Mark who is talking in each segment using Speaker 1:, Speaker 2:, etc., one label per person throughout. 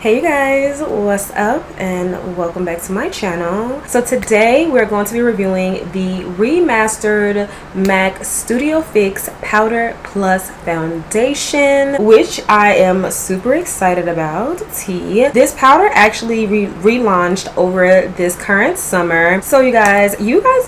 Speaker 1: Hey you guys, what's up and welcome back to my channel. So today we're going to be reviewing the remastered MAC Studio Fix Powder Plus Foundation, which I am super excited about. This powder actually relaunched over this current summer. So you guys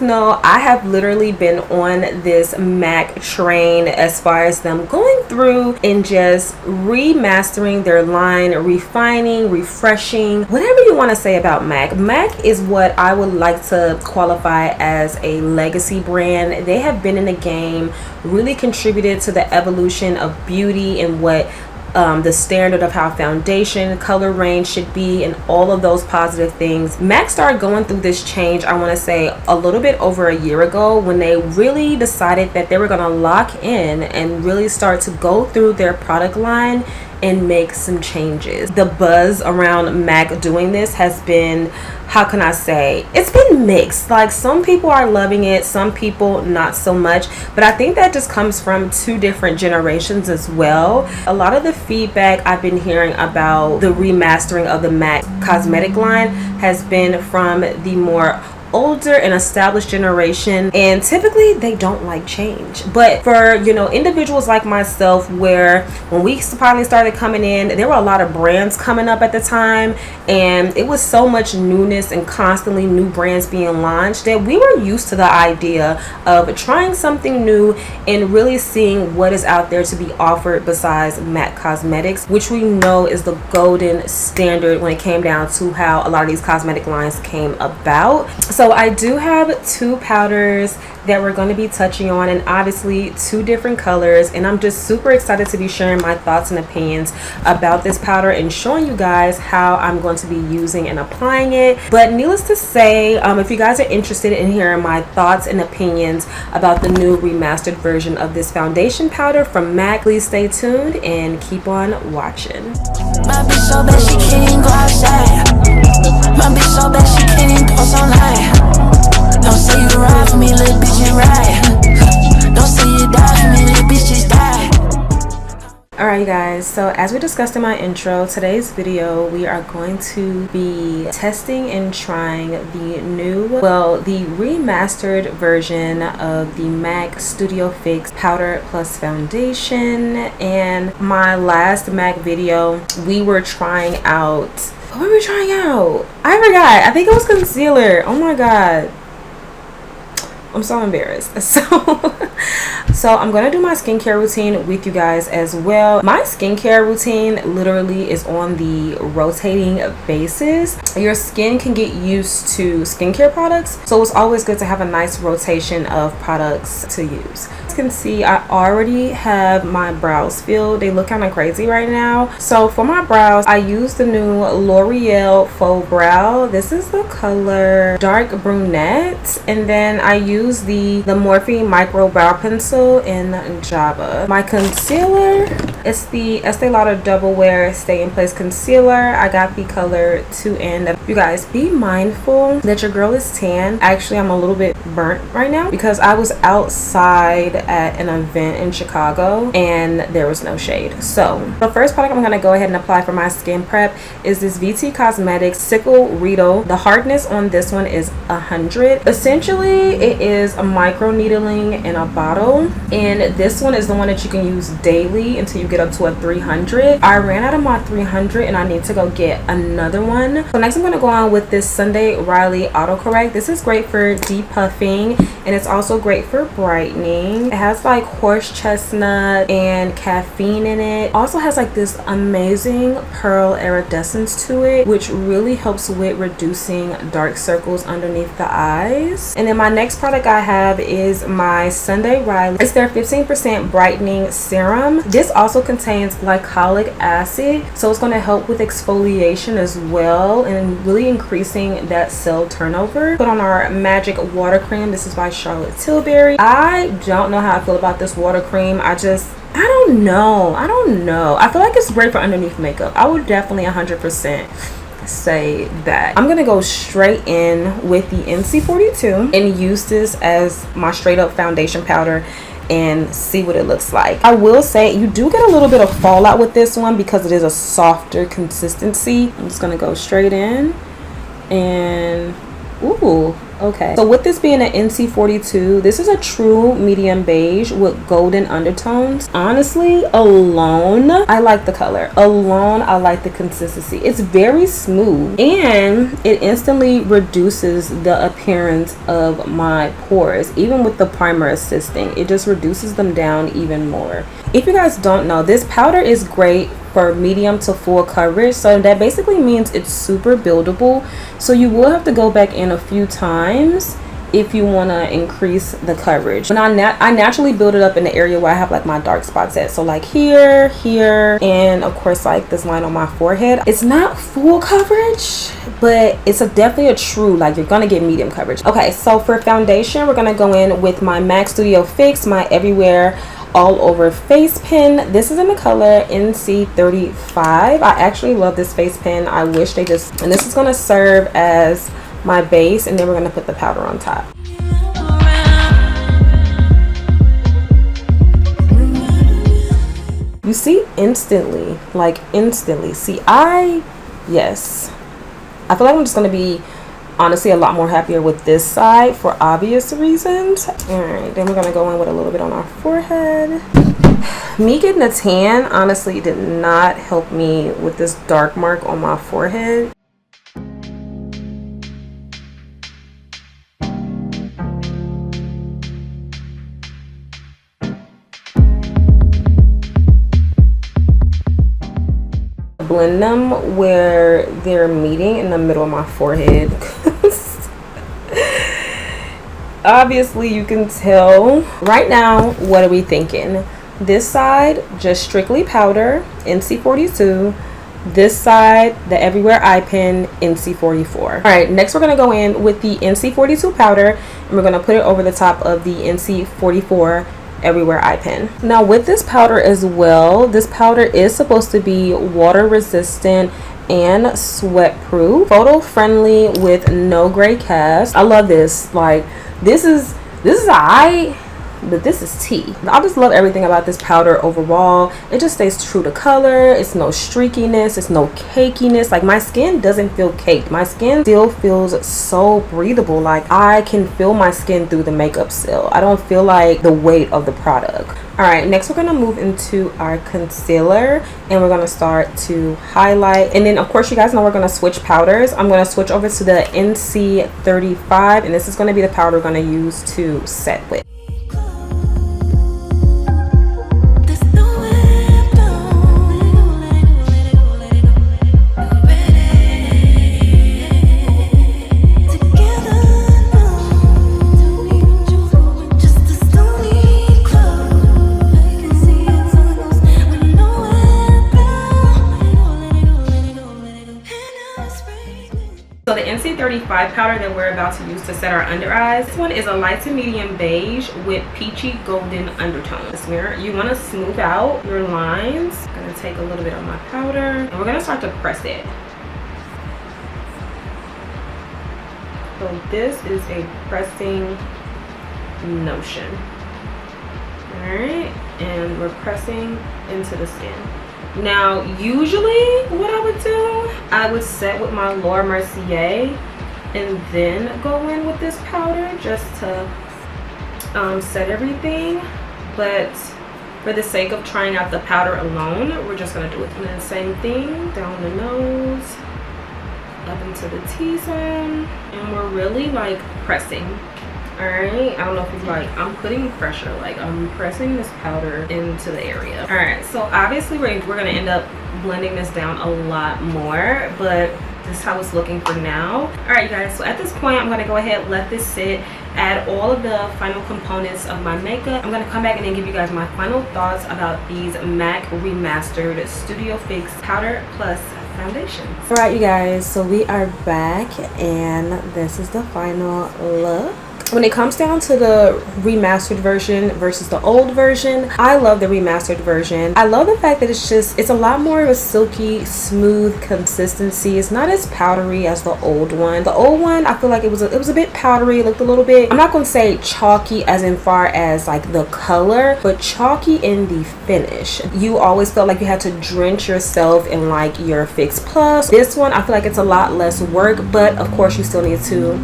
Speaker 1: know I have literally been on this MAC train as far as them going through and just remastering their line, refining, refreshing, whatever you want to say about MAC. MAC is what I would like to qualify as a legacy brand. They have been in the game, really contributed to the evolution of beauty and what the standard of how foundation color range should be and all of those positive things. MAC started going through this change, I want to say a little bit over a year ago, when they really decided that they were going to lock in and really start to go through their product line and make some changes. The buzz around MAC doing this has been, how can I say, it's been mixed. Like, some people are loving it, some people not so much, but I think that just comes from two different generations as well. A lot of the feedback I've been hearing about the remastering of the MAC cosmetic line has been from the more older and established generation, and typically they don't like change. But for individuals like myself, where when we finally started coming in, there were a lot of brands coming up at the time, and it was so much newness and constantly new brands being launched that we were used to the idea of trying something new and really seeing what is out there to be offered besides MAC cosmetics, which we know is the golden standard when it came down to how a lot of these cosmetic lines came about. So I do have two powders that we're going to be touching on, and obviously two different colors, and I'm just super excited to be sharing my thoughts and opinions about this powder and showing you guys how I'm going to be using and applying it. But needless to say, if you guys are interested in hearing my thoughts and opinions about the new remastered version of this foundation powder from MAC, please stay tuned and keep on watching.
Speaker 2: My bitch so bad she can't even go outside. My bitch so bad she can't even post online. Don't say you ride for me, little bitch, you ride. Don't say you die for me, little bitch, just die.
Speaker 1: Alright guys, so as we discussed in my intro, today's video we are going to be testing and trying the the remastered version of the MAC Studio Fix Powder Plus Foundation. And my last MAC video, we were trying out, what were we trying out? I forgot. I think it was concealer. Oh my god, I'm so embarrassed. So I'm gonna do my skincare routine with you guys as well. My skincare routine literally is on the rotating basis. Your skin can get used to skincare products, so it's always good to have a nice rotation of products to use. As you can see, I already have my brows filled. They look kind of crazy right now. So for my brows, I use the new L'Oreal Faux Brow. This is the color Dark Brunette, and then I use the Morphe Micro Brow Pencil in Java. My concealer, it's the Estee Lauder Double Wear Stay in Place Concealer. I got the color 2N. You guys, be mindful that your girl is tan. Actually, I'm a little bit burnt right now because I was outside at an event in Chicago and there was no shade. So the first product I'm going to go ahead and apply for my skin prep is this VT Cosmetics Sickle Riddle. The hardness on this one is 100. Essentially, it is a micro needling in a bottle, and this one is the one that you can use daily until you get up to a 300. I ran out of my 300 and I need to go get another one. So next I'm going to go on with this Sunday Riley Autocorrect. This is great for depuffing and it's also great for brightening. It has like horse chestnut and caffeine in it. Also has like this amazing pearl iridescence to it, which really helps with reducing dark circles underneath the eyes. And then my next product I have is my Sunday Riley. It's their 15% brightening serum. This also contains glycolic acid, so it's going to help with exfoliation as well and really increasing that cell turnover. Put on our magic water cream. This is by Charlotte Tilbury. I don't know how I feel about this water cream. I don't know. I feel like it's great for underneath makeup. I would definitely 100% say that. I'm gonna go straight in with the NC42 and use this as my straight up foundation powder and see what it looks like. I will say you do get a little bit of fallout with this one because it is a softer consistency. I'm just gonna go straight in and ooh, okay. So with this being an NC42, this is a true medium beige with golden undertones. Honestly, alone, I like the color. Alone, I like the consistency. It's very smooth and it instantly reduces the appearance of my pores. Even with the primer assisting, it just reduces them down even more. If you guys don't know, this powder is great for medium to full coverage, so that basically means it's super buildable, so you will have to go back in a few times if you want to increase the coverage. And I naturally build it up in the area where I have like my dark spots at, so like here, and of course like this line on my forehead. It's not full coverage, but it's definitely a true, like, you're gonna get medium coverage. Okay, so for foundation, we're gonna go in with my MAC Studio Fix, my Everywhere All Over face pen. This is in the color NC35. I actually love this face pen. I wish they just, and this is going to serve as my base, and then we're going to put the powder on top. You see instantly, like instantly. See, yes, I feel like I'm just going to be honestly a lot more happier with this side for obvious reasons. All right, then we're gonna go in with a little bit on our forehead. Me getting a tan honestly did not help me with this dark mark on my forehead. Blend them where they're meeting in the middle of my forehead. Obviously you can tell. Right now, what are we thinking? This side, just strictly powder, NC42. This side, the Everywhere Eye Pen, NC44. All right, next we're gonna go in with the NC42 powder, and we're gonna put it over the top of the NC44 Everywhere Eye Pen. Now with this powder as well, this powder is supposed to be water resistant and sweat proof, photo friendly with no gray cast. I love this. Like, this is I, but this is tea. I just love everything about this powder overall. It just stays true to color. It's no streakiness, it's no cakiness. Like, my skin doesn't feel caked. My skin still feels so breathable. Like, I can feel my skin through the makeup still. I don't feel like the weight of the product. All right, next we're gonna move into our concealer, and we're gonna start to highlight. And then of course you guys know we're gonna switch powders. I'm gonna switch over to the NC35, and this is gonna be the powder we're gonna use to set with. So the NC35 powder that we're about to use to set our under eyes, this one is a light to medium beige with peachy golden undertones. You want to smooth out your lines. I'm going to take a little bit of my powder, and we're going to start to press it. So this is a pressing motion. Alright, and we're pressing into the skin. Now, usually what I would do, I would set with my Laura Mercier and then go in with this powder just to set everything. But for the sake of trying out the powder alone, we're just going to do it. And then same thing, down the nose, up into the T-zone, and we're really like pressing. Alright, I don't know if it's like, I'm putting pressure, like I'm pressing this powder into the area. Alright, so obviously we're gonna end up blending this down a lot more, but this is how it's looking for now. Alright, you guys, so at this point I'm gonna go ahead, let this sit, add all of the final components of my makeup. I'm gonna come back and then give you guys my final thoughts about these MAC Remastered Studio Fix Powder Plus Foundation. Alright, you guys, so we are back, and this is the final look. when it comes down to the remastered version versus the old version, I love the remastered version. I love the fact that it's a lot more of a silky, smooth consistency. It's not as powdery as the old one. The old one, I feel like it was a bit powdery. It looked a little bit, I'm not going to say chalky as in far as like the color, but chalky in the finish. You always felt like you had to drench yourself in like your Fix Plus. This one, I feel like it's a lot less work, but of course you still need to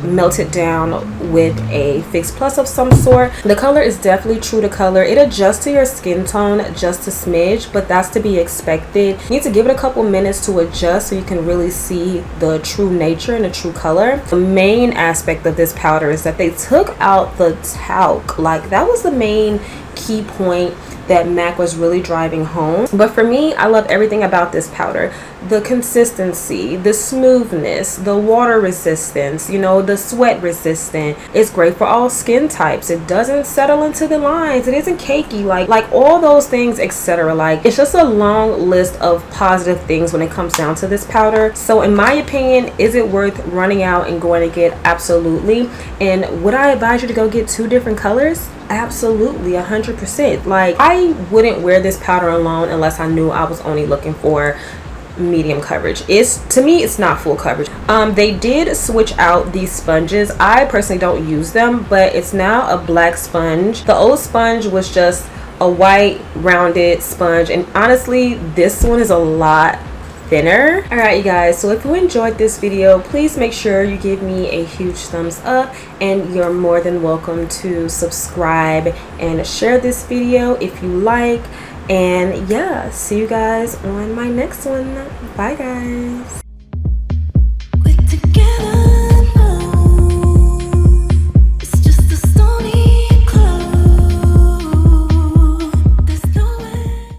Speaker 1: melt it down with a Fix Plus of some sort. The color is definitely true to color. It adjusts to your skin tone just a smidge, but that's to be expected. You need to give it a couple minutes to adjust so you can really see the true nature and the true color. The main aspect of this powder is that they took out the talc. Like, that was the main key point that MAC was really driving home. But for me, I love everything about this powder. The consistency, the smoothness, the water resistance, you know, the sweat resistant. It's great for all skin types. It doesn't settle into the lines. It isn't cakey, like all those things, etc. Like, it's just a long list of positive things when it comes down to this powder. So in my opinion, is it worth running out and going to get? Absolutely. And would I advise you to go get 2 different colors? Absolutely, 100%. Like, I wouldn't wear this powder alone unless I knew I was only looking for medium coverage. To me, it's not full coverage. They did switch out these sponges. I personally don't use them, but it's now a black sponge. The old sponge was just a white rounded sponge, and honestly, this one is a lot thinner. All right, you guys, so if you enjoyed this video, please make sure you give me a huge thumbs up, and you're more than welcome to subscribe and share this video if you like. And yeah, see you guys on my next one. Bye guys.